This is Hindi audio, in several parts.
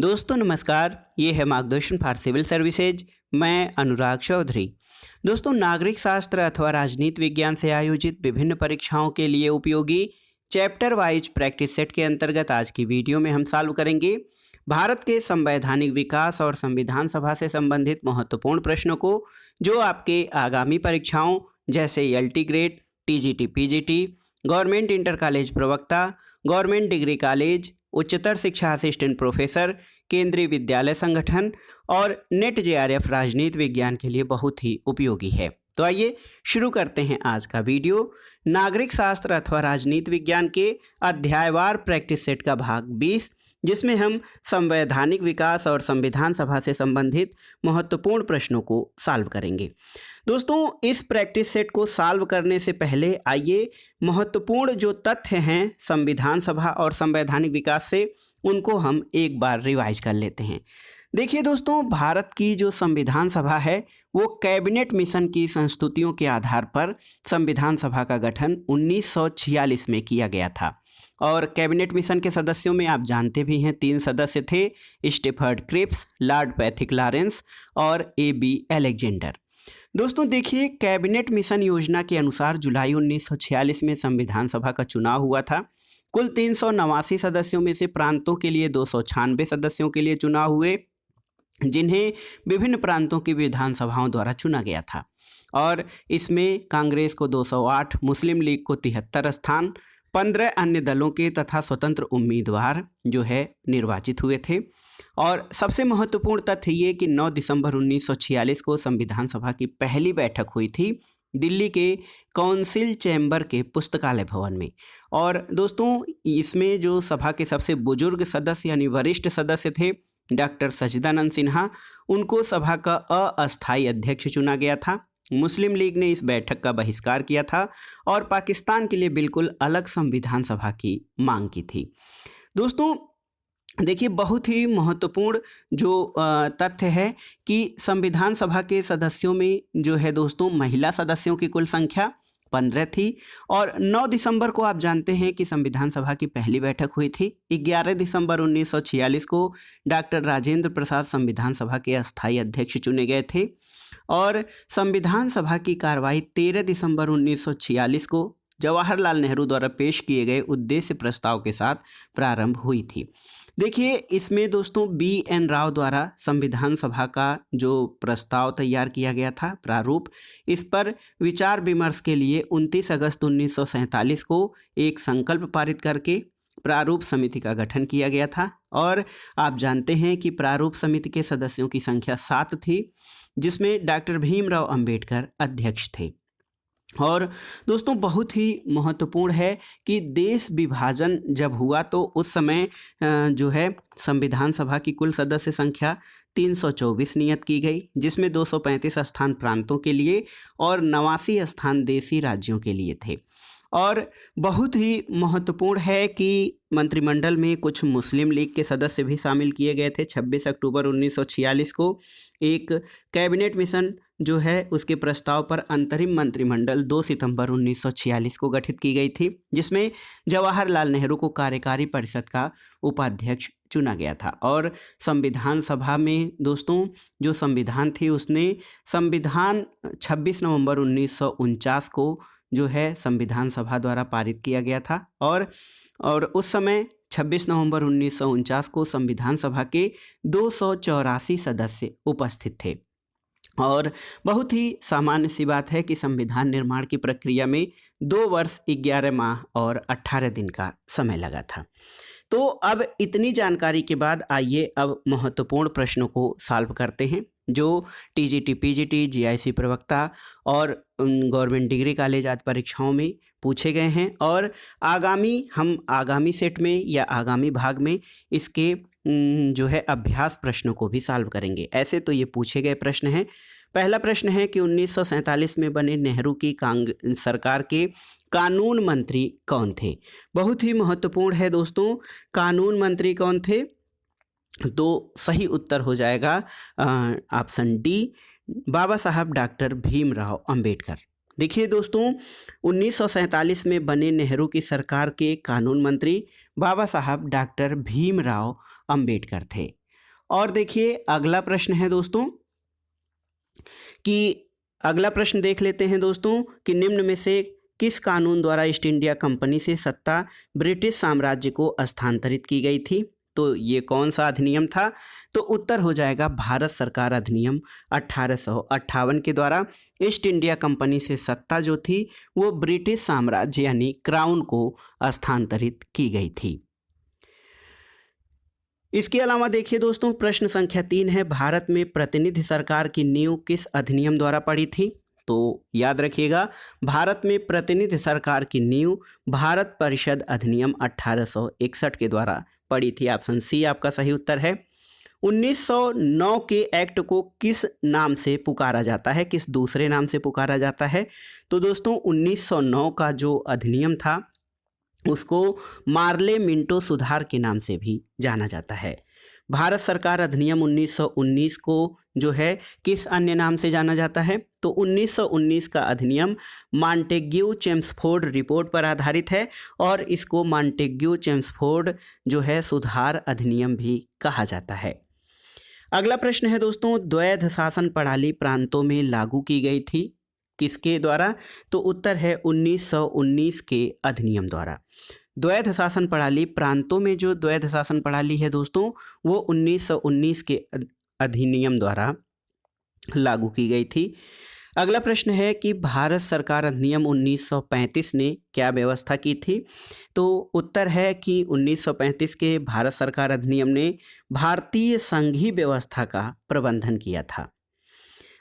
दोस्तों नमस्कार, ये है मार्गदर्शन फॉर सिविल सर्विसेज। मैं अनुराग चौधरी। दोस्तों, नागरिक शास्त्र अथवा राजनीति विज्ञान से आयोजित विभिन्न परीक्षाओं के लिए उपयोगी चैप्टर वाइज प्रैक्टिस सेट के अंतर्गत आज की वीडियो में हम सॉल्व करेंगे भारत के संवैधानिक विकास और संविधान सभा से संबंधित महत्वपूर्ण प्रश्नों को, जो आपके आगामी परीक्षाओं जैसे LT grade, TGT, PGT, government inter college प्रवक्ता, गवर्नमेंट डिग्री कॉलेज, उच्चतर शिक्षा असिस्टेंट प्रोफेसर, केंद्रीय विद्यालय संगठन और नेट जेआरएफ राजनीति विज्ञान के लिए बहुत ही उपयोगी है। तो आइए शुरू करते हैं आज का वीडियो। नागरिक शास्त्र अथवा राजनीति विज्ञान के अध्यायवार प्रैक्टिस सेट का भाग 20, जिसमें हम संवैधानिक विकास और संविधान सभा से संबंधित महत्वपूर्ण प्रश्नों को सॉल्व करेंगे। दोस्तों, इस प्रैक्टिस सेट को सॉल्व करने से पहले आइए महत्वपूर्ण जो तथ्य हैं संविधान सभा और संवैधानिक विकास से, उनको हम एक बार रिवाइज कर लेते हैं। देखिए दोस्तों, भारत की जो संविधान सभा है वो कैबिनेट मिशन की संस्तुतियों के आधार पर संविधान सभा का गठन 1946 में किया गया था। और कैबिनेट मिशन के सदस्यों में आप जानते भी हैं 3 सदस्य थे, Stafford Cripps, Lord Pethick Lawrence और ए.बी. अलेक्जेंडर। दोस्तों देखिए, कैबिनेट मिशन योजना के अनुसार जुलाई 1946 में संविधान सभा का चुनाव हुआ था। कुल 389 सदस्यों में से प्रांतों के लिए 296 सदस्यों के लिए चुनाव हुए, जिन्हें विभिन्न प्रांतों की विधानसभाओं द्वारा चुना गया था। और इसमें कांग्रेस को 208, मुस्लिम लीग को 73 स्थान, 15 अन्य दलों के तथा स्वतंत्र उम्मीदवार जो है निर्वाचित हुए थे। और सबसे महत्वपूर्ण तथ्य ये कि 9 दिसंबर 1946 को संविधान सभा की पहली बैठक हुई थी दिल्ली के काउंसिल चैम्बर के पुस्तकालय भवन में। और दोस्तों, इसमें जो सभा के सबसे बुजुर्ग सदस्य यानी वरिष्ठ सदस्य थे डॉक्टर सच्चिदानंद सिन्हा, उनको सभा का अस्थायी अध्यक्ष चुना गया था। मुस्लिम लीग ने इस बैठक का बहिष्कार किया था और पाकिस्तान के लिए बिल्कुल अलग संविधान सभा की मांग की थी। दोस्तों देखिए, बहुत ही महत्वपूर्ण जो तथ्य है कि संविधान सभा के सदस्यों में जो है दोस्तों, महिला सदस्यों की कुल संख्या 15 थी। और 9 दिसंबर को आप जानते हैं कि संविधान सभा की पहली बैठक हुई थी। 11 दिसंबर 1946 को डॉक्टर राजेंद्र प्रसाद संविधान सभा के अस्थायी अध्यक्ष चुने गए थे। और संविधान सभा की कार्रवाई 13 दिसंबर 1946 को जवाहरलाल नेहरू द्वारा पेश किए गए उद्देश्य प्रस्ताव के साथ प्रारंभ हुई थी। देखिए, इसमें दोस्तों बी.एन. राव द्वारा संविधान सभा का जो प्रस्ताव तैयार किया गया था, प्रारूप, इस पर विचार विमर्श के लिए 29 अगस्त 1947 को एक संकल्प पारित करके प्रारूप समिति का गठन किया गया था। और आप जानते हैं कि प्रारूप समिति के सदस्यों की संख्या 7 थी, जिसमें डॉक्टर भीमराव अंबेडकर अध्यक्ष थे। और दोस्तों बहुत ही महत्वपूर्ण है कि देश विभाजन जब हुआ तो उस समय जो है संविधान सभा की कुल सदस्य संख्या 324 नियत की गई, जिसमें 235 स्थान प्रांतों के लिए और 89 स्थान देशी राज्यों के लिए थे। और बहुत ही महत्वपूर्ण है कि मंत्रिमंडल में कुछ मुस्लिम लीग के सदस्य भी शामिल किए गए थे। 26 अक्टूबर 1946 को एक कैबिनेट मिशन जो है उसके प्रस्ताव पर अंतरिम मंत्रिमंडल 2 सितंबर 1946 को गठित की गई थी, जिसमें जवाहरलाल नेहरू को कार्यकारी परिषद का उपाध्यक्ष चुना गया था। और संविधान सभा में दोस्तों जो संविधान थी उसने संविधान 26 नवंबर 1949 को जो है संविधान सभा द्वारा पारित किया गया था। और उस समय 26 नवंबर 1949 को संविधान सभा के 284 सदस्य उपस्थित थे। और बहुत ही सामान्य सी बात है कि संविधान निर्माण की प्रक्रिया में 2 वर्ष 11 माह और 18 दिन का समय लगा था। तो अब इतनी जानकारी के बाद आइए अब महत्वपूर्ण प्रश्नों को सॉल्व करते हैं, जो टीजीटी, पीजीटी, जीआईसी प्रवक्ता और गवर्नमेंट डिग्री कॉलेज आदि परीक्षाओं में पूछे गए हैं। और हम आगामी सेट में या आगामी भाग में इसके जो है अभ्यास प्रश्नों को भी सॉल्व करेंगे। ऐसे तो ये पूछे गए प्रश्न हैं। पहला प्रश्न है कि 1947 में बने नेहरू की सरकार के कानून मंत्री कौन थे। बहुत ही महत्वपूर्ण है दोस्तों, कानून मंत्री कौन थे। तो सही उत्तर हो जाएगा ऑप्शन डी, बाबा साहब डॉक्टर भीमराव अंबेडकर। देखिए दोस्तों, 1947 में बने नेहरू की सरकार के कानून मंत्री बाबा साहब डॉक्टर भीमराव अंबेडकर थे। और देखिए अगला प्रश्न है दोस्तों कि अगला प्रश्न देख लेते हैं दोस्तों कि निम्न में से किस कानून द्वारा ईस्ट इंडिया कंपनी से सत्ता ब्रिटिश साम्राज्य को हस्तांतरित की गई थी। तो ये कौन सा अधिनियम था? तो उत्तर हो जाएगा भारत सरकार अधिनियम 1858 के द्वारा ईस्ट इंडिया कंपनी से सत्ता जो थी वो ब्रिटिश साम्राज्य यानी क्राउन को हस्तांतरित की गई थी। इसके अलावा देखिए दोस्तों प्रश्न संख्या 3 है, भारत में प्रतिनिधि सरकार की नींव किस अधिनियम द्वारा पड़ी थी? तो याद रखिएगा भारत में प्रतिनिधि सरकार की नींव भारत परिषद अधिनियम 1861 के द्वारा पड़ी थी। ऑप्शन सी आपका सही उत्तर है। 1909 के एक्ट को किस नाम से पुकारा जाता है, किस दूसरे नाम से पुकारा जाता है? तो दोस्तों 1909 का जो अधिनियम था उसको मार्ले मिंटो सुधार के नाम से भी जाना जाता है। भारत सरकार अधिनियम 1919 को जो है किस अन्य नाम से जाना जाता है? तो 1919 का अधिनियम मॉन्टेग्यू चेम्सफोर्ड रिपोर्ट पर आधारित है और इसको मॉन्टेग्यू चेम्सफोर्ड जो है सुधार अधिनियम भी कहा जाता है। अगला प्रश्न है दोस्तों, द्वैध शासन प्रणाली प्रांतों में लागू की गई थी किसके द्वारा? तो उत्तर है 1919 के अधिनियम द्वारा। द्वैध शासन प्रणाली प्रांतों में जो द्वैध शासन प्रणाली है दोस्तों वो 1919 के अधिनियम द्वारा लागू की गई थी। अगला प्रश्न है कि भारत सरकार अधिनियम 1935 ने क्या व्यवस्था की थी? तो उत्तर है कि 1935 के भारत सरकार अधिनियम ने भारतीय संघीय व्यवस्था का प्रबंधन किया था।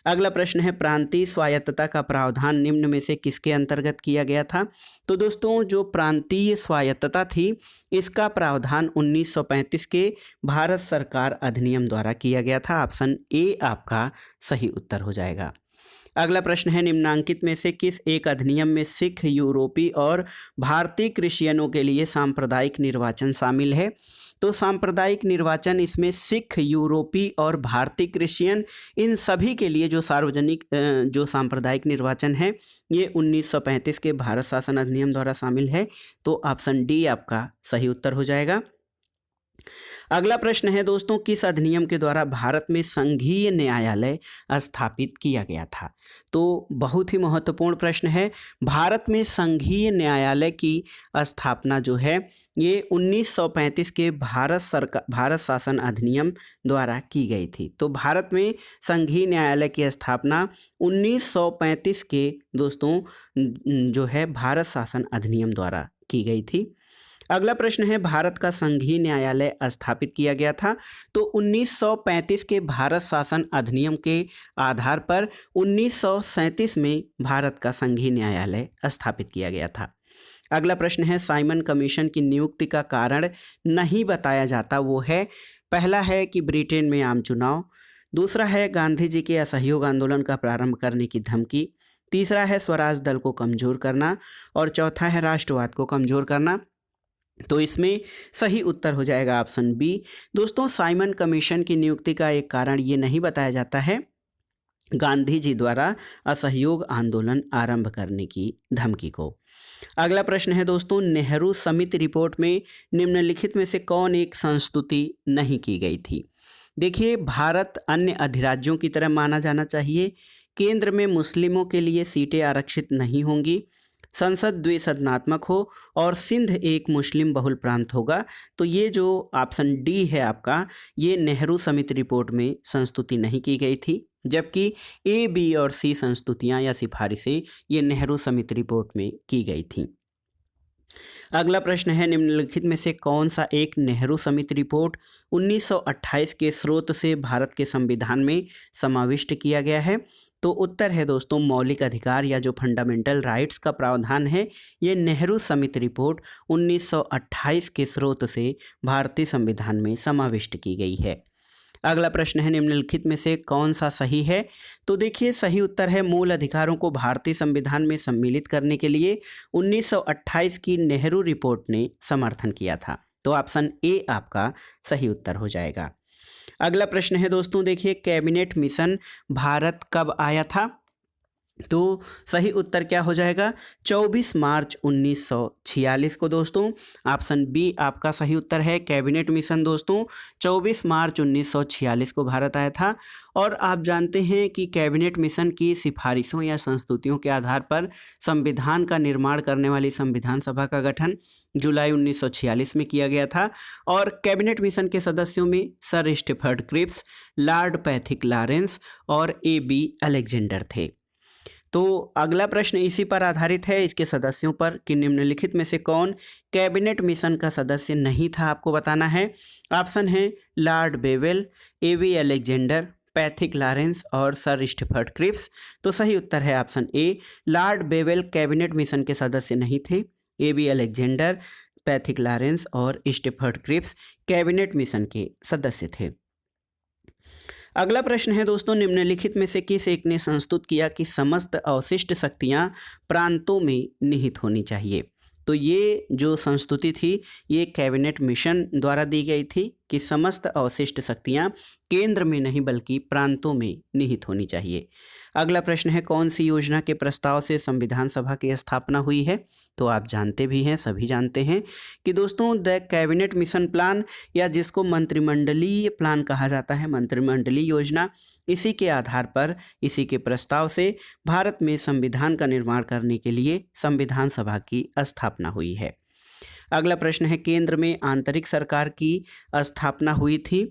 अगला प्रश्न है, प्रांतीय स्वायत्तता का प्रावधान निम्न में से किसके अंतर्गत किया गया था? तो दोस्तों जो प्रांतीय स्वायत्तता थी इसका प्रावधान 1935 के भारत सरकार अधिनियम द्वारा किया गया था। ऑप्शन ए आपका सही उत्तर हो जाएगा। अगला प्रश्न है, निम्नांकित में से किस एक अधिनियम में सिख, यूरोपी और भारतीय क्रिश्चियनों के लिए सांप्रदायिक निर्वाचन शामिल है? तो सांप्रदायिक निर्वाचन इसमें सिख, यूरोपी और भारतीय क्रिश्चियन इन सभी के लिए जो सार्वजनिक जो सांप्रदायिक निर्वाचन है ये 1935 के भारत शासन अधिनियम द्वारा शामिल है। तो ऑप्शन डी आपका सही उत्तर हो जाएगा। अगला प्रश्न है दोस्तों, किस अधिनियम के द्वारा भारत में संघीय न्यायालय स्थापित किया गया था? तो बहुत ही महत्वपूर्ण प्रश्न है। भारत में संघीय न्यायालय की स्थापना जो है ये 1935 के भारत शासन अधिनियम द्वारा की गई थी। तो भारत में संघीय न्यायालय की स्थापना 1935 के दोस्तों जो है भारत शासन अधिनियम द्वारा की गई थी। अगला प्रश्न है, भारत का संघीय न्यायालय स्थापित किया गया था? तो 1935 के भारत शासन अधिनियम के आधार पर 1937 में भारत का संघीय न्यायालय स्थापित किया गया था। अगला प्रश्न है, साइमन कमीशन की नियुक्ति का कारण नहीं बताया जाता वो है? पहला है कि ब्रिटेन में आम चुनाव, दूसरा है गांधी जी के असहयोग आंदोलन का प्रारंभ करने की धमकी, तीसरा है स्वराज दल को कमजोर करना और चौथा है राष्ट्रवाद को कमजोर करना। तो इसमें सही उत्तर हो जाएगा ऑप्शन बी। दोस्तों साइमन कमीशन की नियुक्ति का एक कारण ये नहीं बताया जाता है गांधी जी द्वारा असहयोग आंदोलन आरंभ करने की धमकी को। अगला प्रश्न है दोस्तों, नेहरू समिति रिपोर्ट में निम्नलिखित में से कौन एक संस्तुति नहीं की गई थी? देखिए भारत अन्य अधिराज्यों की तरह माना जाना चाहिए, केंद्र में मुस्लिमों के लिए सीटें आरक्षित नहीं होंगी, संसद द्विसदनात्मक हो और सिंध एक मुस्लिम बहुल प्रांत होगा। तो ये जो ऑप्शन डी है आपका ये नेहरू समिति रिपोर्ट में संस्तुति नहीं की गई थी, जबकि ए, बी और सी संस्तुतियां या सिफारिशें ये नेहरू समिति रिपोर्ट में की गई थी। अगला प्रश्न है, निम्नलिखित में से कौन सा एक नेहरू समिति रिपोर्ट 1928 के स्रोत से भारत के संविधान में समाविष्ट किया गया है? तो उत्तर है दोस्तों मौलिक अधिकार या जो फंडामेंटल राइट्स का प्रावधान है ये नेहरू समिति रिपोर्ट 1928 के स्रोत से भारतीय संविधान में समाविष्ट की गई है। अगला प्रश्न है, निम्नलिखित में से कौन सा सही है? तो देखिए सही उत्तर है मूल अधिकारों को भारतीय संविधान में सम्मिलित करने के लिए 1928 की नेहरू रिपोर्ट ने समर्थन किया था। तो ऑप्शन ए आपका सही उत्तर हो जाएगा। अगला प्रश्न है दोस्तों देखिए, कैबिनेट मिशन भारत कब आया था? तो सही उत्तर क्या हो जाएगा? 24 मार्च 1946 को दोस्तों। ऑप्शन बी आपका सही उत्तर है। कैबिनेट मिशन दोस्तों 24 मार्च 1946 को भारत आया था। और आप जानते हैं कि कैबिनेट मिशन की सिफारिशों या संस्तुतियों के आधार पर संविधान का निर्माण करने वाली संविधान सभा का गठन जुलाई 1946 में किया गया था। और कैबिनेट मिशन के सदस्यों में sir Stafford Cripps, Lord Pethick Lawrence और ए.बी. अलेक्जेंडर थे। तो अगला प्रश्न इसी पर आधारित है, इसके सदस्यों पर, कि निम्नलिखित में से कौन कैबिनेट मिशन का सदस्य नहीं था, आपको बताना है। ऑप्शन है Lord Wavell, A B. Alexander, Pethick Lawrence और सर स्टीफर्ड क्रिप्स। तो सही उत्तर है option A, Lord Wavell cabinet mission के सदस्य नहीं थे। ए.बी. अलेक्जेंडर, पैथिक लॉरेंस और स्टीफर्ड क्रिप्स कैबिनेट मिशन के सदस्य थे। अगला प्रश्न है दोस्तों, निम्नलिखित में से किस एक ने संस्तुत किया कि समस्त अवशिष्ट शक्तियां प्रांतों में निहित होनी चाहिए? तो ये जो संस्तुति थी ये कैबिनेट मिशन द्वारा दी गई थी कि समस्त अवशिष्ट शक्तियां केंद्र में नहीं बल्कि प्रांतों में निहित होनी चाहिए। अगला प्रश्न है, कौन सी योजना के प्रस्ताव से संविधान सभा की स्थापना हुई है? तो आप जानते भी हैं, सभी जानते हैं कि दोस्तों द कैबिनेट मिशन प्लान, या जिसको मंत्रिमंडलीय प्लान कहा जाता है, मंत्रिमंडलीय योजना, इसी के आधार पर, इसी के प्रस्ताव से भारत में संविधान का निर्माण करने के लिए संविधान सभा की स्थापना हुई है। अगला प्रश्न है, केंद्र में आंतरिक सरकार की स्थापना हुई थी?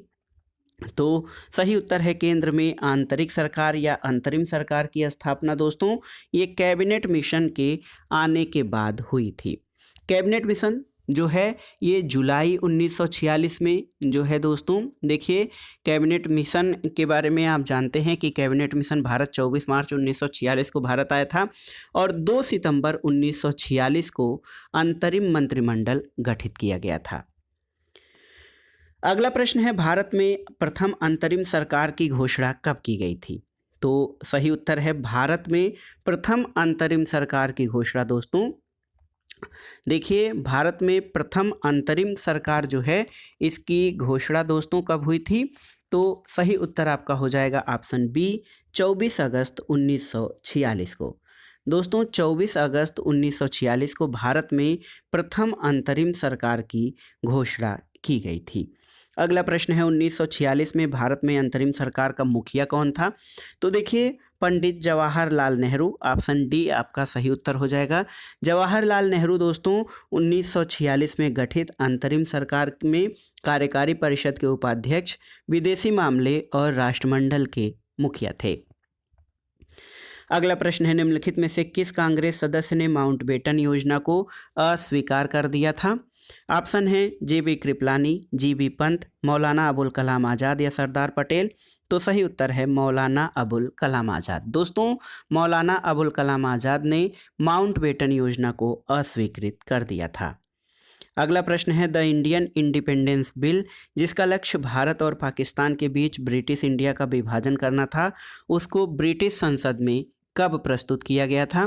तो सही उत्तर है केंद्र में आंतरिक सरकार या अंतरिम सरकार की स्थापना दोस्तों ये कैबिनेट मिशन के आने के बाद हुई थी। कैबिनेट मिशन जो है ये जुलाई 1946 में जो है दोस्तों, देखिए कैबिनेट मिशन के बारे में आप जानते हैं कि कैबिनेट मिशन भारत 24 मार्च 1946 को भारत आया था और 2 सितंबर 1946 को अंतरिम मंत्रिमंडल गठित किया गया था। अगला प्रश्न है, भारत में प्रथम अंतरिम सरकार की घोषणा कब की गई थी? तो सही उत्तर है भारत में प्रथम अंतरिम सरकार की घोषणा दोस्तों, देखिए भारत में प्रथम अंतरिम सरकार जो है इसकी घोषणा दोस्तों कब हुई थी? तो सही उत्तर आपका हो जाएगा ऑप्शन बी, 24 अगस्त 1946 को। दोस्तों 24 अगस्त 1946 को भारत में प्रथम अंतरिम सरकार की घोषणा की गई थी। अगला प्रश्न है, 1946 में भारत में अंतरिम सरकार का मुखिया कौन था? तो देखिए पंडित जवाहरलाल नेहरू, ऑप्शन डी आपका सही उत्तर हो जाएगा। जवाहरलाल नेहरू दोस्तों 1946 में गठित अंतरिम सरकार में कार्यकारी परिषद के उपाध्यक्ष, विदेशी मामले और राष्ट्रमंडल के मुखिया थे। अगला प्रश्न है, निम्नलिखित में से किस कांग्रेस सदस्य ने माउंटबेटन योजना को अस्वीकार कर दिया था? ऑप्शन है जे.बी. कृपलानी, जी.बी. पंत, मौलाना अबुल कलाम आज़ाद या सरदार पटेल। तो सही उत्तर है मौलाना अबुल कलाम आज़ाद। दोस्तों मौलाना अबुल कलाम आज़ाद ने माउंटबेटन योजना को अस्वीकृत कर दिया था। अगला प्रश्न है, द इंडियन इंडिपेंडेंस बिल, जिसका लक्ष्य भारत और पाकिस्तान के बीच ब्रिटिश इंडिया का विभाजन करना था, उसको ब्रिटिश संसद में कब प्रस्तुत किया गया था?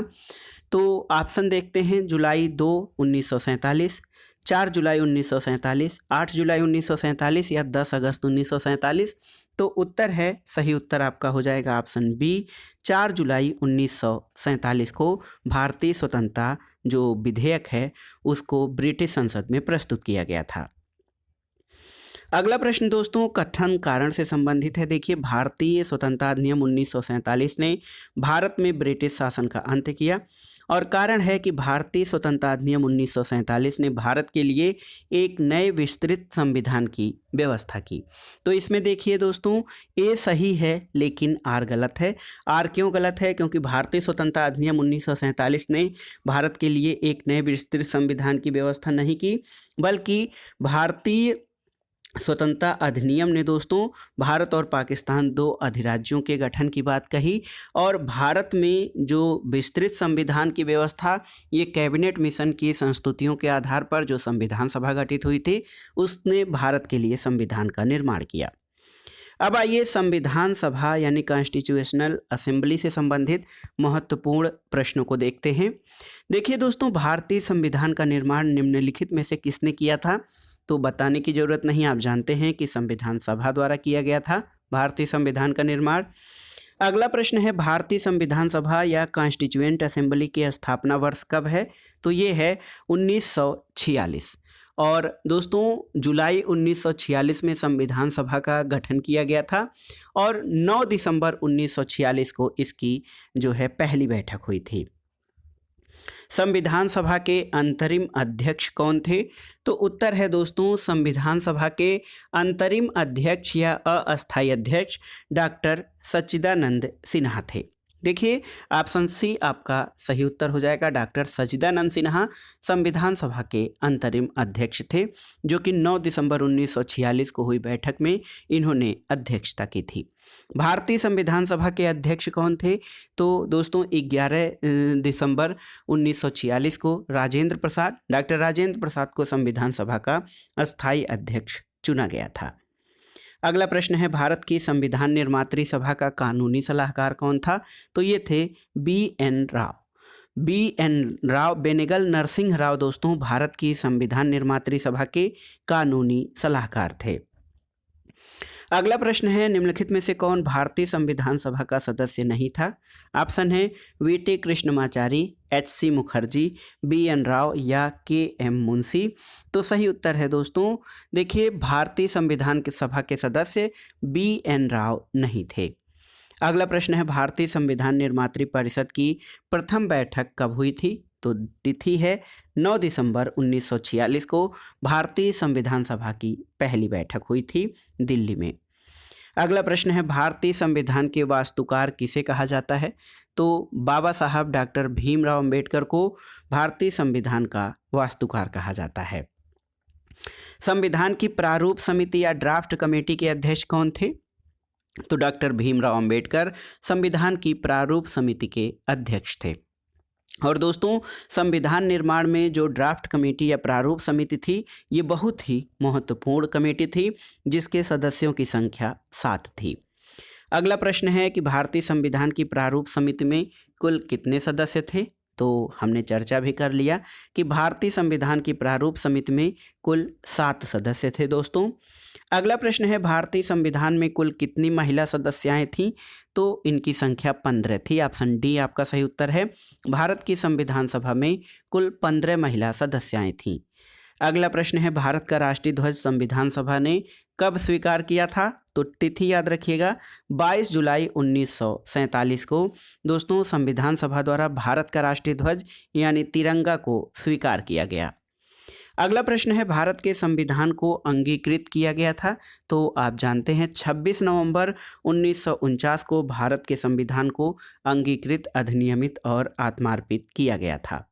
तो ऑप्शन देखते हैं, जुलाई 2, 1947, 4 जुलाई 1947, 8 जुलाई 1947 या 10 अगस्त 1947। तो उत्तर है, सही उत्तर आपका हो जाएगा ऑप्शन बी, 4 जुलाई 1947 को भारतीय स्वतंत्रता जो विधेयक है उसको ब्रिटिश संसद में प्रस्तुत किया गया था। अगला प्रश्न दोस्तों कथन कारण से संबंधित है। देखिए भारतीय स्वतंत्रता अधिनियम 1947 ने भारत में ब्रिटिश शासन का अंत किया और कारण है कि भारतीय स्वतंत्रता अधिनियम 1947 ने भारत के लिए एक नए विस्तृत संविधान की व्यवस्था की। तो इसमें देखिए दोस्तों ए सही है लेकिन आर गलत है। आर क्यों गलत है? क्योंकि भारतीय स्वतंत्रता अधिनियम 1947 ने भारत के लिए एक नए विस्तृत संविधान की व्यवस्था नहीं की, बल्कि भारतीय स्वतंत्रता अधिनियम ने दोस्तों भारत और पाकिस्तान 2 अधिराज्यों के गठन की बात कही और भारत में जो विस्तृत संविधान की व्यवस्था ये कैबिनेट मिशन की संस्तुतियों के आधार पर जो संविधान सभा गठित हुई थी उसने भारत के लिए संविधान का निर्माण किया। अब आइए संविधान सभा यानी कॉन्स्टिट्यूशनल असेंबली से संबंधित महत्वपूर्ण प्रश्नों को देखते हैं। देखिए दोस्तों भारतीय संविधान का निर्माण निम्नलिखित में से किसने किया था? तो बताने की जरूरत नहीं, आप जानते हैं कि संविधान सभा द्वारा किया गया था भारतीय संविधान का निर्माण। अगला प्रश्न है भारतीय संविधान सभा या कॉन्स्टिट्यूएंट असेंबली की स्थापना वर्ष कब है? तो ये है 1946। और दोस्तों जुलाई 1946 में संविधान सभा का गठन किया गया था और 9 दिसंबर 1946 को इसकी जो है पहली बैठक हुई थी। संविधान सभा के अंतरिम अध्यक्ष कौन थे? तो उत्तर है दोस्तों संविधान सभा के अंतरिम अध्यक्ष या अस्थायी अध्यक्ष डॉक्टर सच्चिदानंद सिन्हा थे। देखिए ऑप्शन सी आपका सही उत्तर हो जाएगा। डॉक्टर सच्चिदानंद सिन्हा संविधान सभा के अंतरिम अध्यक्ष थे, जो कि 9 दिसंबर 1946 को हुई बैठक में इन्होंने अध्यक्षता की थी। भारतीय संविधान सभा के अध्यक्ष कौन थे? तो दोस्तों 11 दिसंबर 1946 को डॉक्टर राजेंद्र प्रसाद को संविधान सभा का अस्थायी अध्यक्ष चुना गया था। अगला प्रश्न है भारत की संविधान निर्मात्री सभा का कानूनी सलाहकार कौन था? तो ये थे B.N. राव। बेनेगल नरसिंह राव दोस्तों भारत की संविधान निर्मात्री सभा के कानूनी सलाहकार थे। अगला प्रश्न है निम्नलिखित में से कौन भारतीय संविधान सभा का सदस्य नहीं था? ऑप्शन है V.T. Krishnamachari, H.C. Mukherjee, B.N. Rao या K.M. मुंशी। तो सही उत्तर है दोस्तों, देखिए भारतीय संविधान सभा के सदस्य B.N. राव नहीं थे। अगला प्रश्न है भारतीय संविधान निर्मात्री परिषद की प्रथम बैठक कब हुई थी? तो तिथि है 9 दिसंबर 1946 को भारतीय संविधान सभा की पहली बैठक हुई थी दिल्ली में। अगला प्रश्न है भारतीय संविधान के वास्तुकार किसे कहा जाता है? तो बाबा साहब डॉक्टर भीमराव अंबेडकर को भारतीय संविधान का वास्तुकार कहा जाता है। संविधान की प्रारूप समिति या ड्राफ्ट कमेटी के अध्यक्ष कौन थे? तो डॉक्टर भीमराव अंबेडकर संविधान की प्रारूप समिति के अध्यक्ष थे। और दोस्तों संविधान निर्माण में जो ड्राफ्ट कमेटी या प्रारूप समिति थी, ये बहुत ही महत्वपूर्ण कमेटी थी जिसके सदस्यों की संख्या 7 थी। अगला प्रश्न है कि भारतीय संविधान की प्रारूप समिति में कुल कितने सदस्य थे? तो हमने चर्चा भी कर लिया कि भारतीय संविधान की प्रारूप समिति में कुल 7 सदस्य थे दोस्तों। अगला प्रश्न है भारतीय संविधान में कुल कितनी महिला सदस्याएं थीं? तो इनकी संख्या 15 थी। ऑप्शन डी आपका सही उत्तर है। भारत की संविधान सभा में कुल 15 महिला सदस्याएं थीं। अगला प्रश्न है भारत का राष्ट्रीय ध्वज संविधान सभा ने कब स्वीकार किया था? तो तिथि याद रखिएगा 22 जुलाई 1947 को दोस्तों संविधान सभा द्वारा भारत का राष्ट्रीय ध्वज यानी तिरंगा को स्वीकार किया गया। अगला प्रश्न है भारत के संविधान को अंगीकृत किया गया था? तो आप जानते हैं 26 नवंबर 1949 को भारत के संविधान को अंगीकृत, अधिनियमित और आत्मार्पित किया गया था।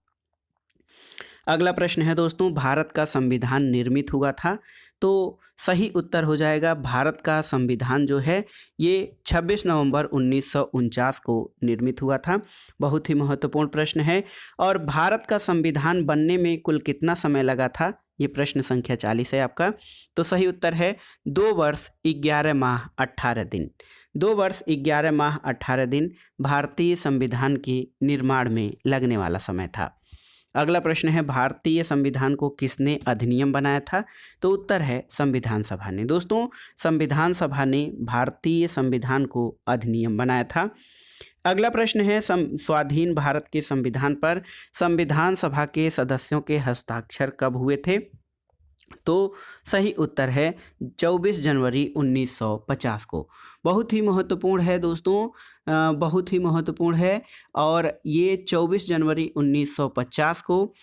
अगला प्रश्न है दोस्तों भारत का संविधान निर्मित हुआ था? तो सही उत्तर हो जाएगा भारत का संविधान जो है ये 26 नवंबर 1949 को निर्मित हुआ था। बहुत ही महत्वपूर्ण प्रश्न है। और भारत का संविधान बनने में कुल कितना समय लगा था? ये प्रश्न संख्या 40 है आपका। तो सही उत्तर है 2 वर्ष 11 माह 18 दिन। 2 वर्ष 11 माह 18 दिन भारतीय संविधान के निर्माण में लगने वाला समय था। अगला प्रश्न है भारतीय संविधान को किसने अधिनियम बनाया था? तो उत्तर है संविधान सभा ने। दोस्तों संविधान सभा ने भारतीय संविधान को अधिनियम बनाया था। अगला प्रश्न है स्वाधीन भारत के संविधान पर संविधान सभा के सदस्यों के हस्ताक्षर कब हुए थे? तो सही उत्तर है 24 जनवरी 1950 को। बहुत ही महत्वपूर्ण है दोस्तों, बहुत ही महत्वपूर्ण है। और ये 24 जनवरी 1950 को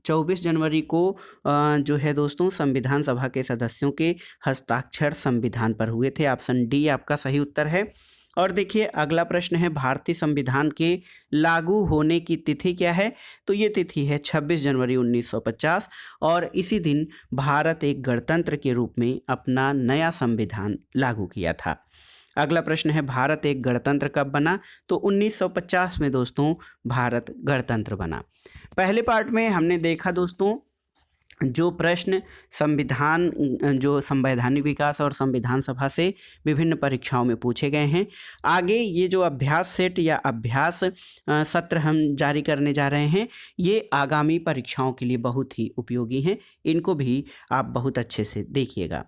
24 जनवरी को जो है दोस्तों संविधान सभा के सदस्यों के हस्ताक्षर संविधान पर हुए थे। ऑप्शन डी आपका सही उत्तर है। और देखिए अगला प्रश्न है भारतीय संविधान के लागू होने की तिथि क्या है? तो ये तिथि है 26 जनवरी 1950 और इसी दिन भारत एक गणतंत्र के रूप में अपना नया संविधान लागू किया था। अगला प्रश्न है भारत एक गणतंत्र कब बना? तो 1950 में दोस्तों भारत गणतंत्र बना। पहले पार्ट में हमने देखा दोस्तों जो प्रश्न जो संवैधानिक विकास और संविधान सभा से विभिन्न परीक्षाओं में पूछे गए हैं। आगे ये जो अभ्यास सेट या अभ्यास सत्र हम जारी करने जा रहे हैं, ये आगामी परीक्षाओं के लिए बहुत ही उपयोगी हैं। इनको भी आप बहुत अच्छे से देखिएगा।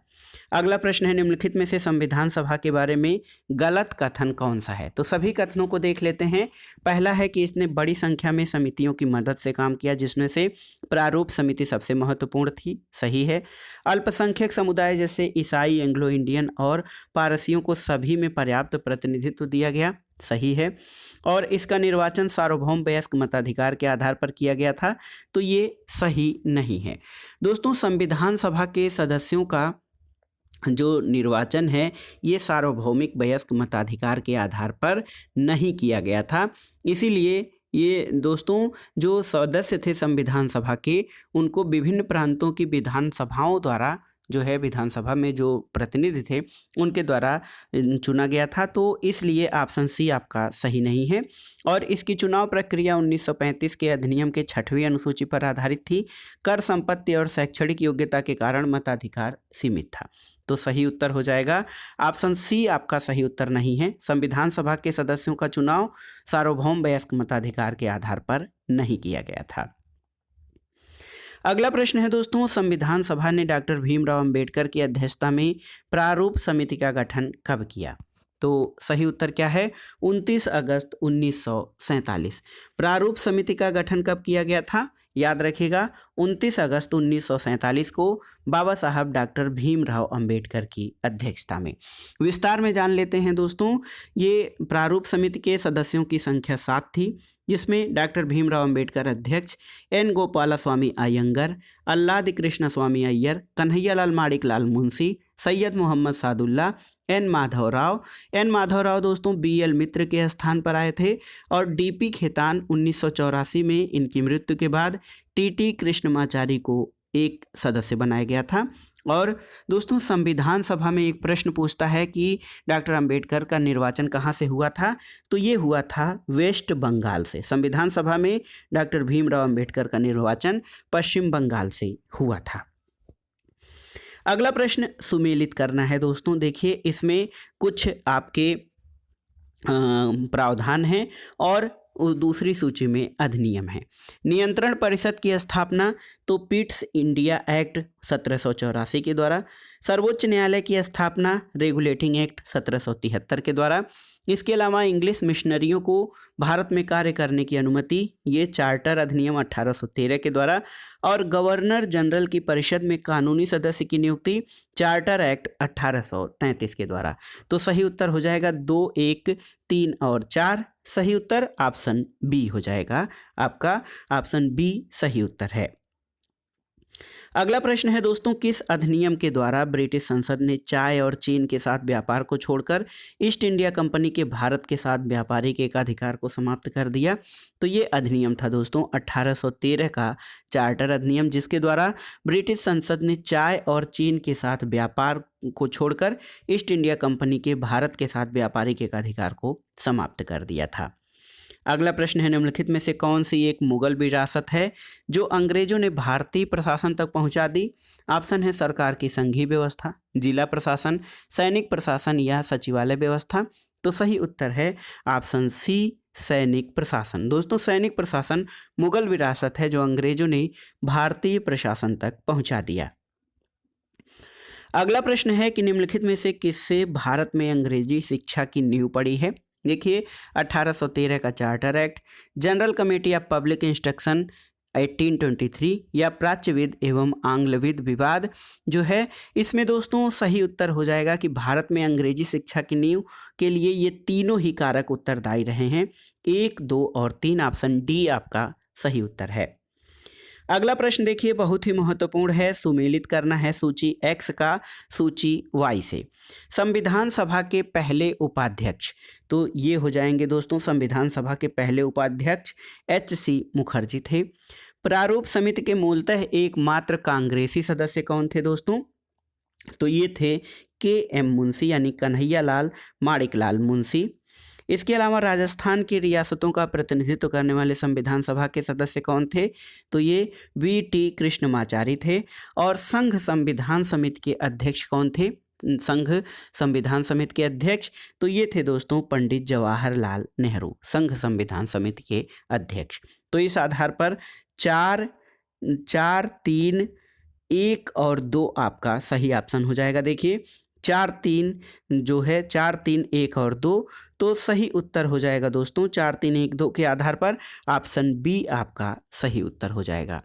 अगला प्रश्न है, निम्नलिखित में से संविधान सभा के बारे में गलत कथन कौन सा है? तो सभी कथनों को देख लेते हैं। पहला है कि इसने बड़ी संख्या में समितियों की मदद से काम किया, जिसमें से प्रारूप समिति सबसे महत्वपूर्ण थी, सही है। अल्पसंख्यक समुदाय जैसे ईसाई, एंग्लो इंडियन और पारसियों को सभी में पर्याप्त प्रतिनिधित्व दिया गया, सही है। और इसका निर्वाचन सार्वभौम वयस्क मताधिकार के आधार पर किया गया था, तो ये सही नहीं है। दोस्तों, संविधान सभा के सदस्यों का जो निर्वाचन है ये सार्वभौमिक वयस्क मताधिकार के आधार पर नहीं किया गया था। इसीलिए ये दोस्तों जो सदस्य थे संविधान सभा के, उनको विभिन्न प्रांतों की विधानसभाओं द्वारा जो है विधानसभा में जो प्रतिनिधि थे उनके द्वारा चुना गया था, तो इसलिए ऑप्शन सी आपका सही नहीं है। और इसकी चुनाव प्रक्रिया 1935 के अधिनियम के 6वीं अनुसूची पर आधारित थी। कर, संपत्ति और शैक्षणिक योग्यता के कारण मताधिकार सीमित था, तो सही उत्तर हो जाएगा ऑप्शन सी आपका सही उत्तर नहीं है। संविधान सभा के सदस्यों का चुनाव सार्वभौम वयस्क मताधिकार के आधार पर नहीं किया गया था। अगला प्रश्न है दोस्तों, संविधान सभा ने डॉक्टर भीमराव अंबेडकर की अध्यक्षता में प्रारूप समिति का गठन कब किया? तो सही उत्तर क्या है? 29 अगस्त 1947। प्रारूप समिति का गठन कब किया गया था? याद रखिएगा, 29 अगस्त 1947 को बाबा साहब डॉक्टर भीमराव अंबेडकर की अध्यक्षता में। विस्तार में जान लेते हैं दोस्तों। ये प्रारूप समिति के सदस्यों की संख्या 7 थी, जिसमें डॉक्टर भीमराव अंबेडकर अध्यक्ष, एन गोपालास्वामी अयंगर, अल्लाद कृष्ण स्वामी अय्यर, कन्हैयालाल माणिकलाल मुंशी, सैयद मोहम्मद सादुल्ला, एन माधवराव दोस्तों BL मित्र के स्थान पर आए थे। और DP खेतान 1984 में इनकी मृत्यु के बाद TT कृष्णमाचारी को एक सदस्य बनाया गया था। और दोस्तों, संविधान सभा में एक प्रश्न पूछता है कि डॉक्टर अंबेडकर का निर्वाचन कहाँ से हुआ था? तो ये हुआ था वेस्ट बंगाल से। संविधान सभा में डॉक्टर भीमराव अंबेडकर का निर्वाचन पश्चिम बंगाल से हुआ था। अगला प्रश्न सुमेलित करना है दोस्तों। देखिए, इसमें कुछ आपके प्रावधान हैं और दूसरी सूची में अधिनियम है। नियंत्रण परिषद की स्थापना तो पिट्स इंडिया एक्ट 1784 के द्वारा, सर्वोच्च न्यायालय की स्थापना रेगुलेटिंग एक्ट 1773 के द्वारा। इसके अलावा इंग्लिश मिशनरियों को भारत में कार्य करने की अनुमति, ये चार्टर अधिनियम 1813 के द्वारा। और गवर्नर जनरल की परिषद में कानूनी सदस्य की नियुक्ति चार्टर एक्ट 1833 के द्वारा। तो सही उत्तर हो जाएगा 2, 1, 3 और 4। सही उत्तर ऑप्शन बी हो जाएगा, आपका ऑप्शन बी सही उत्तर है। अगला प्रश्न है दोस्तों, किस अधिनियम के द्वारा ब्रिटिश संसद ने चाय और चीन के साथ व्यापार को छोड़कर ईस्ट इंडिया कंपनी के भारत के साथ व्यापारिक एकाधिकार को समाप्त कर दिया? तो ये अधिनियम था दोस्तों 1813 का चार्टर अधिनियम, जिसके द्वारा ब्रिटिश संसद ने चाय और चीन के साथ व्यापार को छोड़कर ईस्ट इंडिया कंपनी के भारत के साथ व्यापारिक एकाधिकार को समाप्त कर दिया था। अगला प्रश्न है, निम्नलिखित में से कौन सी एक मुगल विरासत है जो अंग्रेजों ने भारतीय प्रशासन तक पहुंचा दी? ऑप्शन है सरकार की संघीय व्यवस्था, जिला प्रशासन, सैनिक प्रशासन या सचिवालय व्यवस्था। तो सही उत्तर है ऑप्शन सी सैनिक प्रशासन। दोस्तों, सैनिक प्रशासन मुगल विरासत है जो अंग्रेजों ने भारतीय प्रशासन तक पहुंचा दिया। अगला प्रश्न है कि निम्नलिखित में से किससे भारत में अंग्रेजी शिक्षा की नींव पड़ी है? देखिए, 1813 का charter act, general committee of public instruction 1823 या प्राच्यविद एवं आंग्लविद विवाद जो है, इसमें दोस्तों सही उत्तर हो जाएगा कि भारत में अंग्रेजी शिक्षा की नींव के लिए ये तीनों ही कारक उत्तरदायी रहे हैं। 1, 2 और 3, ऑप्शन डी आपका सही उत्तर है। अगला प्रश्न देखिए, बहुत ही महत्वपूर्ण है। सुमेलित करना है सूची X का सूची Y से। संविधान सभा के पहले उपाध्यक्ष, तो ये हो जाएंगे दोस्तों संविधान सभा के पहले उपाध्यक्ष HC मुखर्जी थे। प्रारूप समिति के मूलतः एकमात्र कांग्रेसी सदस्य कौन थे दोस्तों? तो ये थे KM मुंशी यानी कन्हैयालाल माणिकलाल मुंशी। इसके अलावा राजस्थान की रियासतों का प्रतिनिधित्व करने वाले संविधान सभा के सदस्य कौन थे? तो ये VT कृष्णमाचारी थे। और संघ संविधान समिति के अध्यक्ष कौन थे? संघ संविधान समिति के अध्यक्ष तो ये थे दोस्तों पंडित जवाहरलाल नेहरू, संघ संविधान समिति के अध्यक्ष। तो इस आधार पर 4, 4, 3, 1 और 2 आपका सही ऑप्शन हो जाएगा। देखिए 4 3 जो है 4 3 1 और 2, तो सही उत्तर हो जाएगा दोस्तों 4 3 1 2 के आधार पर ऑप्शन बी आपका सही उत्तर हो जाएगा।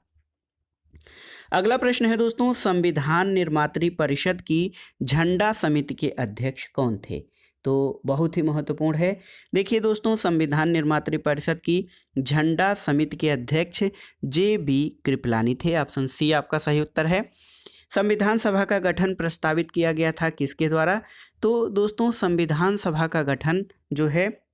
अगला प्रश्न है दोस्तों, संविधान निर्मात्री परिषद की झंडा समिति के अध्यक्ष कौन थे? तो बहुत ही महत्वपूर्ण है। देखिए दोस्तों, संविधान निर्मात्री परिषद की झंडा समिति के अध्यक्ष जे.बी. कृपलानी थे। ऑप्शन सी आपका सही उत्तर है। संविधान सभा का गठन प्रस्तावित किया गया था किसके द्वारा? तो दोस्तों, संविधान सभा का गठन जो है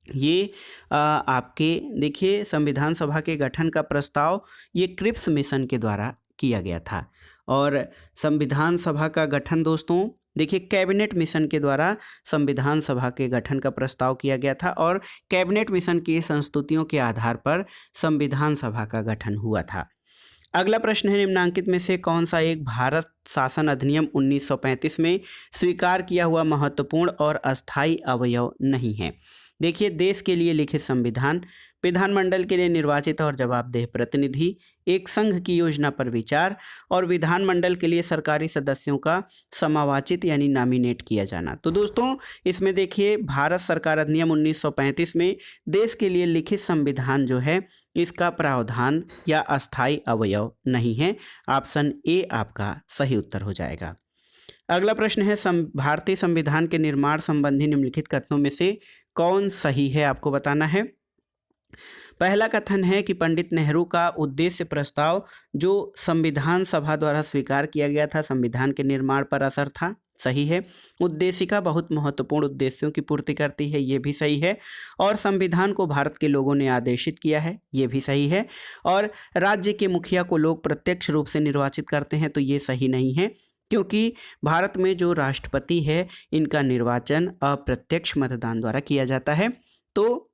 ये आपके देखिए संविधान सभा के गठन का प्रस्ताव ये क्रिप्स मिशन के द्वारा किया गया था। और संविधान सभा का गठन दोस्तों देखिए कैबिनेट मिशन के द्वारा संविधान सभा के गठन का प्रस्ताव किया गया था और कैबिनेट मिशन की संस्तुतियों के आधार पर संविधान सभा का गठन हुआ था। अगला प्रश्न है, निम्नांकित में से कौन सा एक भारत शासन अधिनियम 1935 में स्वीकार किया हुआ महत्वपूर्ण और अस्थायी अवयव नहीं है? देखिए, देश के लिए लिखित संविधान, विधानमंडल के लिए निर्वाचित और जवाबदेह प्रतिनिधि, एक संघ की योजना पर विचार और विधानमंडल के लिए सरकारी सदस्यों का समावाचित यानी नॉमिनेट किया जाना। तो दोस्तों, इसमें देखिए भारत सरकार अधिनियम 1935 में देश के लिए लिखित संविधान जो है इसका प्रावधान या अस्थायी अवयव नहीं है। ऑप्शन ए आपका सही उत्तर हो जाएगा। अगला प्रश्न है, भारतीय संविधान के निर्माण संबंधी निम्नलिखित कथनों में से कौन सही है? आपको बताना है। पहला कथन है कि पंडित नेहरू का उद्देश्य प्रस्ताव जो संविधान सभा द्वारा स्वीकार किया गया था संविधान के निर्माण पर असर था। सही है। उद्देशिका बहुत महत्वपूर्ण उद्देश्यों की पूर्ति करती है, ये भी सही है। और संविधान को भारत के लोगों ने आदेशित किया है, ये भी सही है। और राज्य के मुखिया को लोग प्रत्यक्ष रूप से निर्वाचित करते हैं, तो ये सही नहीं है, क्योंकि भारत में जो राष्ट्रपति है इनका निर्वाचन अप्रत्यक्ष मतदान द्वारा किया जाता है। तो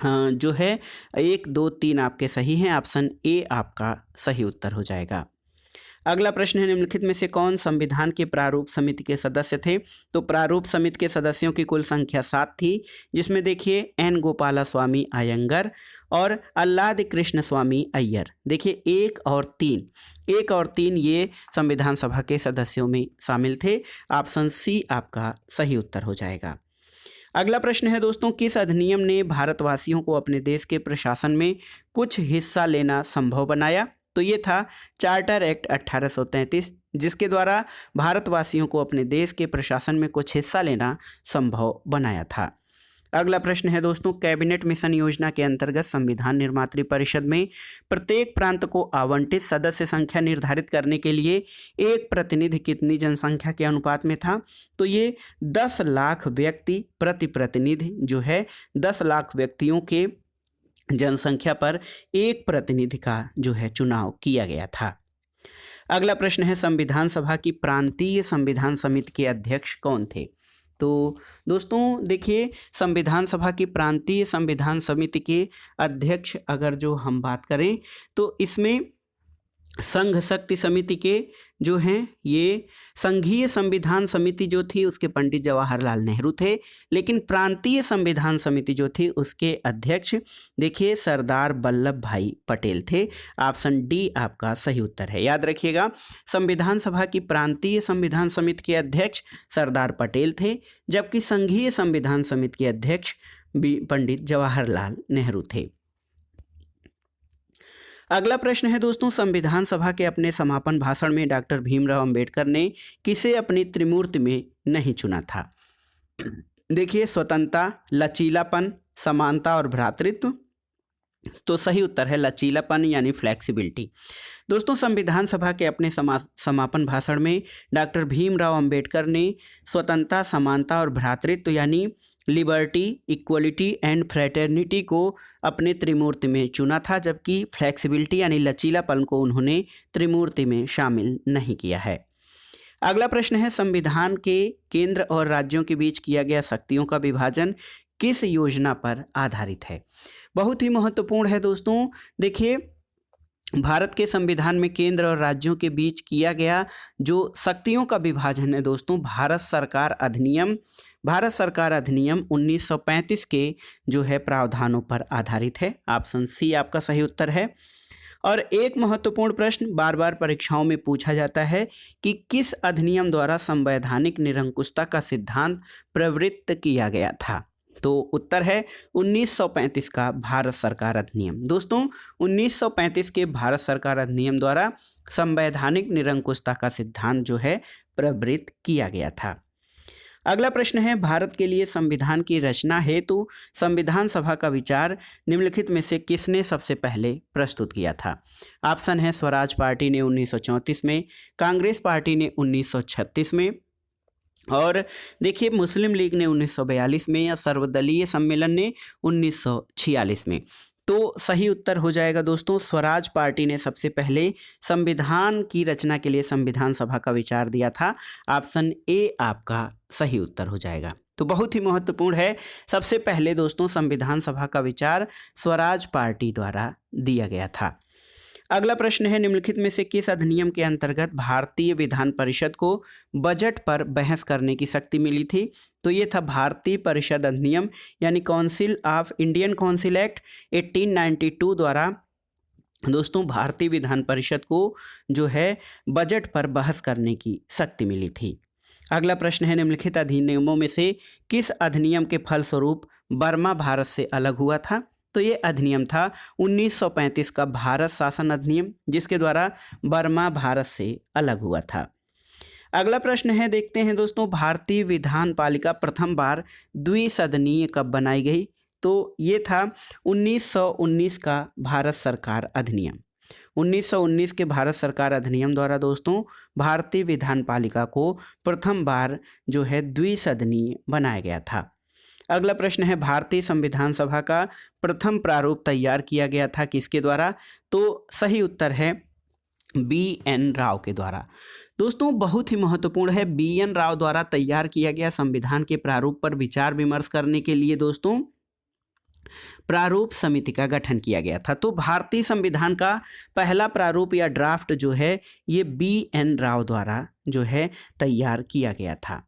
जो है 1 2 3 आपके सही हैं। ऑप्शन ए आपका सही उत्तर हो जाएगा। अगला प्रश्न है, निम्नलिखित में से कौन संविधान के प्रारूप समिति के सदस्य थे? तो प्रारूप समिति के सदस्यों की कुल संख्या 7 थी, जिसमें देखिए एन गोपाला स्वामी अयंगर और अल्लाद कृष्ण स्वामी अय्यर। देखिए 1 और 3 ये संविधान सभा के सदस्यों में शामिल थे। ऑप्शन सी आपका सही उत्तर हो जाएगा। अगला प्रश्न है दोस्तों, किस अधिनियम ने भारतवासियों को अपने देश के प्रशासन में कुछ हिस्सा लेना संभव बनाया? तो ये था चार्टर एक्ट 1833, जिसके द्वारा भारतवासियों को अपने देश के प्रशासन में कुछ हिस्सा लेना संभव बनाया था। अगला प्रश्न है दोस्तों, कैबिनेट मिशन योजना के अंतर्गत संविधान निर्मात्री परिषद में प्रत्येक प्रांत को आवंटित सदस्य संख्या निर्धारित करने के लिए एक प्रतिनिधि कितनी जनसंख्या के अनुपात में था? तो ये 10 लाख व्यक्ति प्रति प्रतिनिधि जो है 10 लाख व्यक्तियों के जनसंख्या पर एक प्रतिनिधि का जो है चुनाव किया गया था। अगला प्रश्न है, संविधान सभा की प्रांतीय संविधान समिति के अध्यक्ष कौन थे? तो दोस्तों देखिए, संविधान सभा की प्रांतीय संविधान समिति के अध्यक्ष अगर जो हम बात करें तो इसमें संघ शक्ति समिति के जो हैं ये संघीय संविधान समिति जो थी उसके पंडित जवाहरलाल नेहरू थे, लेकिन प्रांतीय संविधान समिति जो थी उसके अध्यक्ष देखिए सरदार वल्लभ भाई पटेल थे। ऑप्शन डी आपका सही उत्तर है। याद रखिएगा, संविधान सभा की प्रांतीय संविधान समिति के अध्यक्ष सरदार पटेल थे, जबकि संघीय संविधान समिति के अध्यक्ष पंडित जवाहरलाल नेहरू थे। अगला प्रश्न है दोस्तों, संविधान सभा के अपने समापन भाषण में डॉक्टर भीमराव अंबेडकर ने किसे अपनी त्रिमूर्ति में नहीं चुना था? देखिए, स्वतंत्रता, लचीलापन, समानता और भ्रातृत्व। तो सही उत्तर है लचीलापन यानी फ्लेक्सिबिलिटी। दोस्तों, संविधान सभा के अपने समापन भाषण में डॉक्टर भीमराव अंबेडकर ने स्वतंत्रता, समानता और भ्रातृत्व यानी लिबर्टी, इक्वलिटी एंड फ्रेटर्निटी को अपने त्रिमूर्ति में चुना था, जबकि फ्लेक्सिबिलिटी यानी लचीलापन को उन्होंने त्रिमूर्ति में शामिल नहीं किया है। अगला प्रश्न है, संविधान के केंद्र और राज्यों के बीच किया गया शक्तियों का विभाजन किस योजना पर आधारित है? बहुत ही महत्वपूर्ण है दोस्तों। देखिए, भारत के संविधान में केंद्र और राज्यों के बीच किया गया जो शक्तियों का विभाजन है दोस्तों, भारत सरकार अधिनियम 1935 के जो है प्रावधानों पर आधारित है। ऑप्शन सी आपका सही उत्तर है। और एक महत्वपूर्ण प्रश्न बार बार परीक्षाओं में पूछा जाता है कि किस अधिनियम द्वारा संवैधानिक निरंकुशता का सिद्धांत प्रवृत्त किया गया था। तो उत्तर है 1935 का भारत सरकार अधिनियम। दोस्तों 1935 के भारत सरकार अधिनियम द्वारा संवैधानिक निरंकुशता का सिद्धांत जो है प्रवृत्त किया गया था। अगला प्रश्न है, भारत के लिए संविधान की रचना हेतु संविधान सभा का विचार निम्नलिखित में से किसने सबसे पहले प्रस्तुत किया था। ऑप्शन है स्वराज पार्टी ने 1934 में, कांग्रेस पार्टी ने 1936 में, और देखिए मुस्लिम लीग ने 1942 में, या सर्वदलीय सम्मेलन ने 1946 में। तो सही उत्तर हो जाएगा दोस्तों, स्वराज पार्टी ने सबसे पहले संविधान की रचना के लिए संविधान सभा का विचार दिया था। ऑप्शन ए आपका सही उत्तर हो जाएगा। तो बहुत ही महत्वपूर्ण है, सबसे पहले दोस्तों संविधान सभा का विचार स्वराज पार्टी द्वारा दिया गया था। अगला प्रश्न है, निम्नलिखित में से किस अधिनियम के अंतर्गत भारतीय विधान परिषद को बजट पर बहस करने की शक्ति मिली थी। तो ये था भारतीय परिषद अधिनियम, यानी council of Indian council act 1892 द्वारा दोस्तों भारतीय विधान परिषद को जो है बजट पर बहस करने की शक्ति मिली थी। अगला प्रश्न है, निम्नलिखित अधिनियमों में से किस अधिनियम के फलस्वरूप बर्मा भारत से अलग हुआ था। तो ये अधिनियम था 1935 का भारत शासन अधिनियम, जिसके द्वारा बर्मा भारत से अलग हुआ था। अगला प्रश्न है, देखते हैं दोस्तों, भारतीय विधान पालिका प्रथम बार द्विसदनीय कब बनाई गई। तो ये था 1919 का भारत सरकार अधिनियम। 1919 के भारत सरकार अधिनियम द्वारा दोस्तों भारतीय विधान पालिका को प्रथम बार जो है द्विसदनीय बनाया गया था। अगला प्रश्न है, भारतीय संविधान सभा का प्रथम प्रारूप तैयार किया गया था किसके द्वारा। तो सही उत्तर है BN राव के द्वारा। दोस्तों बहुत ही महत्वपूर्ण है, BN राव द्वारा तैयार किया गया संविधान के प्रारूप पर विचार विमर्श करने के लिए दोस्तों प्रारूप समिति का गठन किया गया था। तो भारतीय संविधान का पहला प्रारूप या ड्राफ्ट जो है ये BN राव द्वारा जो है तैयार किया गया था।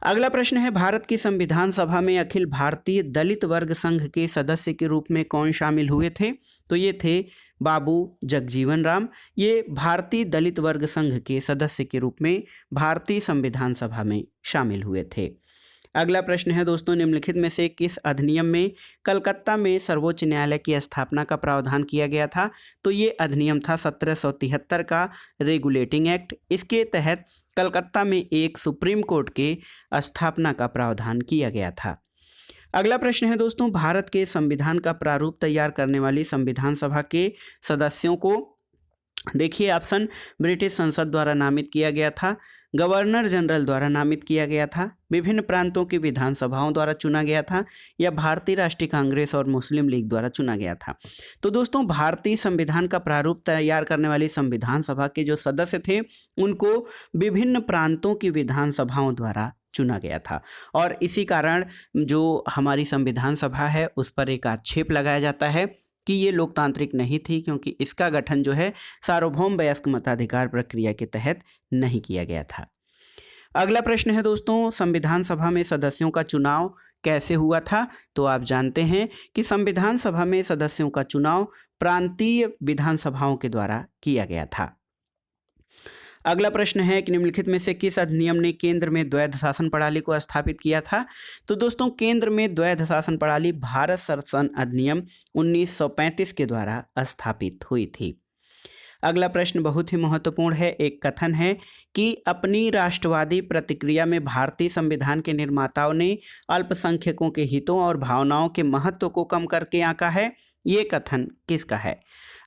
अगला प्रश्न है, भारत की संविधान सभा में अखिल भारतीय दलित वर्ग संघ के सदस्य के रूप में कौन शामिल हुए थे। तो ये थे बाबू जगजीवन राम। ये भारतीय दलित वर्ग संघ के सदस्य के रूप में भारतीय संविधान सभा में शामिल हुए थे। अगला प्रश्न है दोस्तों, निम्नलिखित में से किस अधिनियम में कलकत्ता में सर्वोच्च न्यायालय की स्थापना का प्रावधान किया गया था। तो ये अधिनियम था 1773 का रेगुलेटिंग एक्ट। इसके तहत कलकत्ता में एक सुप्रीम कोर्ट के स्थापना का प्रावधान किया गया था। अगला प्रश्न है दोस्तों, भारत के संविधान का प्रारूप तैयार करने वाली संविधान सभा के सदस्यों को देखिए ऑप्शन ब्रिटिश संसद द्वारा नामित किया गया था, गवर्नर जनरल द्वारा नामित किया गया था, विभिन्न प्रांतों की विधानसभाओं द्वारा चुना गया था, या भारतीय राष्ट्रीय कांग्रेस और मुस्लिम लीग द्वारा चुना गया था। तो दोस्तों भारतीय संविधान का प्रारूप तैयार करने वाली संविधान सभा के जो सदस्य थे उनको विभिन्न प्रांतों की विधानसभाओं द्वारा चुना गया था, और इसी कारण जो हमारी संविधान सभा है उस पर एक आक्षेप लगाया जाता है कि ये लोकतांत्रिक नहीं थी, क्योंकि इसका गठन जो है सार्वभौम वयस्क मताधिकार प्रक्रिया के तहत नहीं किया गया था। अगला प्रश्न है दोस्तों, संविधान सभा में सदस्यों का चुनाव कैसे हुआ था। तो आप जानते हैं कि संविधान सभा में सदस्यों का चुनाव प्रांतीय विधानसभाओं के द्वारा किया गया था। अगला प्रश्न है कि निम्नलिखित में से किस अधिनियम ने केंद्र में द्वैध शासन प्रणाली को स्थापित किया था। तो दोस्तों केंद्र में द्वैध शासन प्रणाली भारत शासन अधिनियम 1935 के द्वारा स्थापित हुई थी। अगला प्रश्न बहुत ही महत्वपूर्ण है, एक कथन है कि अपनी राष्ट्रवादी प्रतिक्रिया में भारतीय संविधान के निर्माताओं ने अल्पसंख्यकों के हितों और भावनाओं के महत्व को कम करके आंका है। ये कथन किसका है।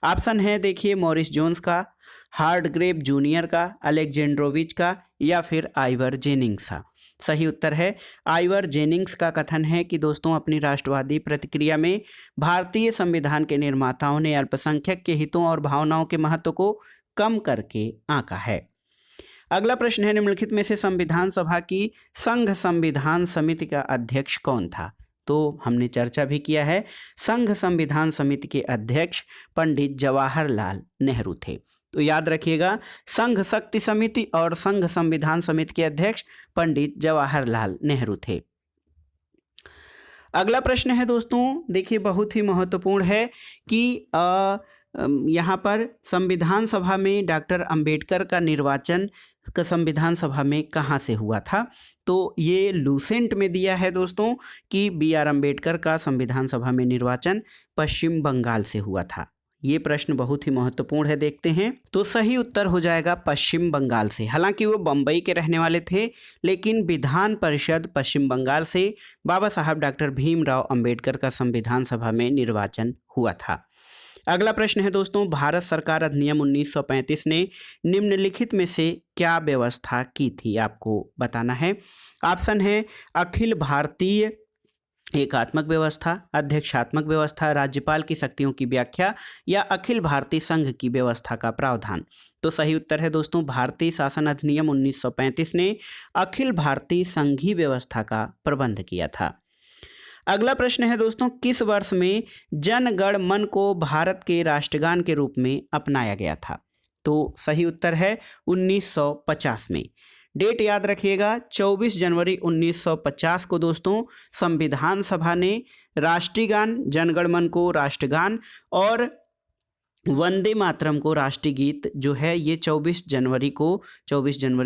ऑप्शन है देखिए मॉरिस जोन्स का, हार्डग्रेव जूनियर का, अलेक्जेंड्रोविच का, या फिर आइवर जेनिंग्स का। सही उत्तर है आइवर जेनिंग्स का कथन है कि दोस्तों अपनी राष्ट्रवादी प्रतिक्रिया में भारतीय संविधान के निर्माताओं ने अल्पसंख्यक के हितों और भावनाओं के महत्व को कम करके आंका है। अगला प्रश्न है, निम्नलिखित में से संविधान सभा की संघ संविधान समिति का अध्यक्ष कौन था। तो हमने चर्चा भी किया है, संघ संविधान समिति के अध्यक्ष पंडित जवाहरलाल नेहरू थे। तो याद रखिएगा, संघ शक्ति समिति और संघ संविधान समिति के अध्यक्ष पंडित जवाहरलाल नेहरू थे। अगला प्रश्न है दोस्तों, देखिए बहुत ही महत्वपूर्ण है कि यहाँ पर संविधान सभा में डॉक्टर अंबेडकर का निर्वाचन संविधान सभा में कहाँ से हुआ था? तो ये लूसेंट में दिया है दोस्तों कि B.R. अंबेडकर का संविधान सभा में निर्वाचन पश्चिम बंगाल से हुआ था। ये प्रश्न बहुत ही महत्वपूर्ण है, देखते हैं। तो सही उत्तर हो जाएगा पश्चिम बंगाल से। हालांकि वो बम्बई के रहने वाले थे, लेकिन विधान परिषद पश्चिम बंगाल से बाबा साहब डॉक्टर भीमराव अंबेडकर का संविधान सभा में निर्वाचन हुआ था। अगला प्रश्न है दोस्तों, भारत सरकार अधिनियम 1935 ने निम्नलिखित में से क्या व्यवस्था की थी? आपको बताना है। ऑप्शन है अखिल भारतीय एकात्मक व्यवस्था, अध्यक्षात्मक व्यवस्था, राज्यपाल की शक्तियों की व्याख्या या अखिल भारतीय संघ की व्यवस्था का प्रावधान। तो सही उत्तर है दोस्तों भारतीय शासन अधिनियम 1935 ने अखिल भारतीय संघीय व्यवस्था का प्रबंध किया था। अगला प्रश्न है दोस्तों, किस वर्ष में जन गण मन को भारत के राष्ट्रगान के रूप में अपनाया गया था? तो सही उत्तर है 1950 में। डेट याद रखिएगा, 24 जनवरी 1950 को दोस्तों संविधान सभा ने राष्ट्रीय गान, जनगण मन को राष्ट्रगान और वंदे मातरम को राष्ट्रीय गीत जो है ये 24 जनवरी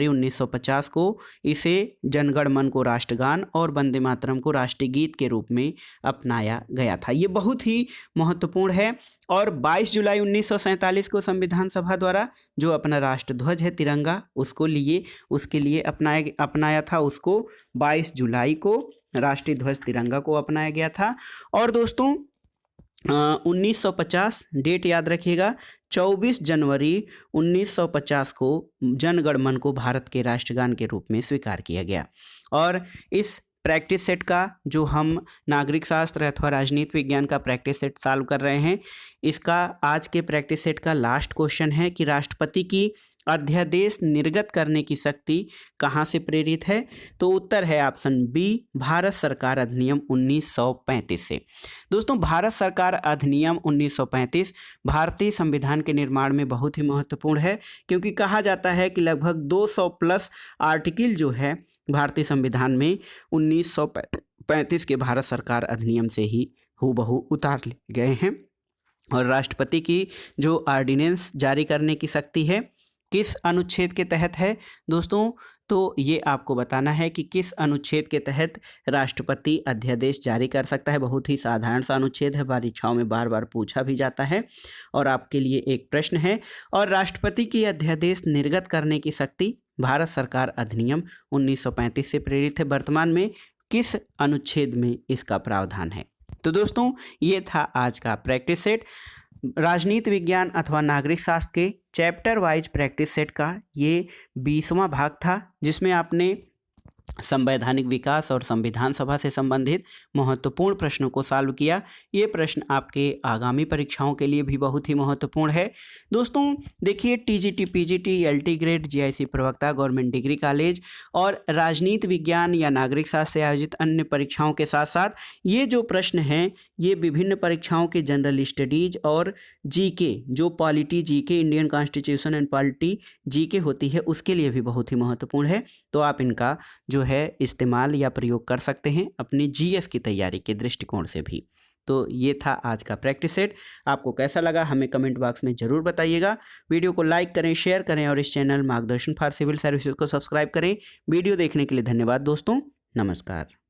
1950 को इसे जनगण मन को राष्ट्रगान और वंदे मातरम को राष्ट्रीय गीत के रूप में अपनाया गया था। ये बहुत ही महत्वपूर्ण है। और 22 जुलाई 1947 को संविधान सभा द्वारा जो अपना राष्ट्रध्वज है तिरंगा उसके लिए अपनाया था, उसको 22 जुलाई को राष्ट्रीय ध्वज तिरंगा को अपनाया गया था। और दोस्तों 1950 डेट याद रखिएगा, 24 जनवरी 1950 को जनगण मन को भारत के राष्ट्रगान के रूप में स्वीकार किया गया। और इस प्रैक्टिस सेट का जो हम नागरिक शास्त्र अथवा राजनीति विज्ञान का प्रैक्टिस सेट सॉल्व कर रहे हैं, इसका आज के प्रैक्टिस सेट का लास्ट क्वेश्चन है कि राष्ट्रपति की अध्यादेश निर्गत करने की शक्ति कहाँ से प्रेरित है? तो उत्तर है ऑप्शन बी, भारत सरकार अधिनियम 1935 से। दोस्तों भारत सरकार अधिनियम 1935 भारतीय संविधान के निर्माण में बहुत ही महत्वपूर्ण है, क्योंकि कहा जाता है कि लगभग 200 प्लस आर्टिकल जो है भारतीय संविधान में 1935 के भारत सरकार अधिनियम से ही हूबहू उतार लिए गए हैं। और राष्ट्रपति की जो ऑर्डिनेंस जारी करने की शक्ति है किस अनुच्छेद के तहत है दोस्तों? तो ये आपको बताना है कि किस अनुच्छेद के तहत राष्ट्रपति अध्यादेश जारी कर सकता है। बहुत ही साधारण सा अनुच्छेद है, परीक्षाओं में बार बार पूछा भी जाता है। और आपके लिए एक प्रश्न है, और राष्ट्रपति की अध्यादेश निर्गत करने की शक्ति भारत सरकार अधिनियम 1935 से प्रेरित है। वर्तमान में किस अनुच्छेद में इसका प्रावधान है? तो दोस्तों ये था आज का प्रैक्टिस सेट, राजनीति विज्ञान अथवा नागरिक शास्त्र के चैप्टर वाइज प्रैक्टिस सेट का ये 20वां भाग था, जिसमें आपने संवैधानिक विकास और संविधान सभा से संबंधित महत्वपूर्ण प्रश्नों को सॉल्व किया। ये प्रश्न आपके आगामी परीक्षाओं के लिए भी बहुत ही महत्वपूर्ण है। दोस्तों देखिए, TGT, PGT, LT grade, GIC प्रवक्ता, गवर्नमेंट डिग्री कॉलेज और राजनीति विज्ञान या नागरिक शास्त्र से आयोजित अन्य परीक्षाओं के साथ साथ ये जो प्रश्न हैं ये विभिन्न परीक्षाओं के जनरल स्टडीज और जीके, जो polity GK, Indian constitution and polity GK होती है, उसके लिए भी बहुत ही महत्वपूर्ण है। तो आप इनका जो है इस्तेमाल या प्रयोग कर सकते हैं अपनी जीएस की तैयारी के दृष्टिकोण से भी। तो ये था आज का प्रैक्टिस सेट। आपको कैसा लगा हमें कमेंट बॉक्स में ज़रूर बताइएगा। वीडियो को लाइक करें, शेयर करें और इस चैनल मार्गदर्शन फॉर सिविल सर्विसेज को सब्सक्राइब करें। वीडियो देखने के लिए धन्यवाद दोस्तों, नमस्कार।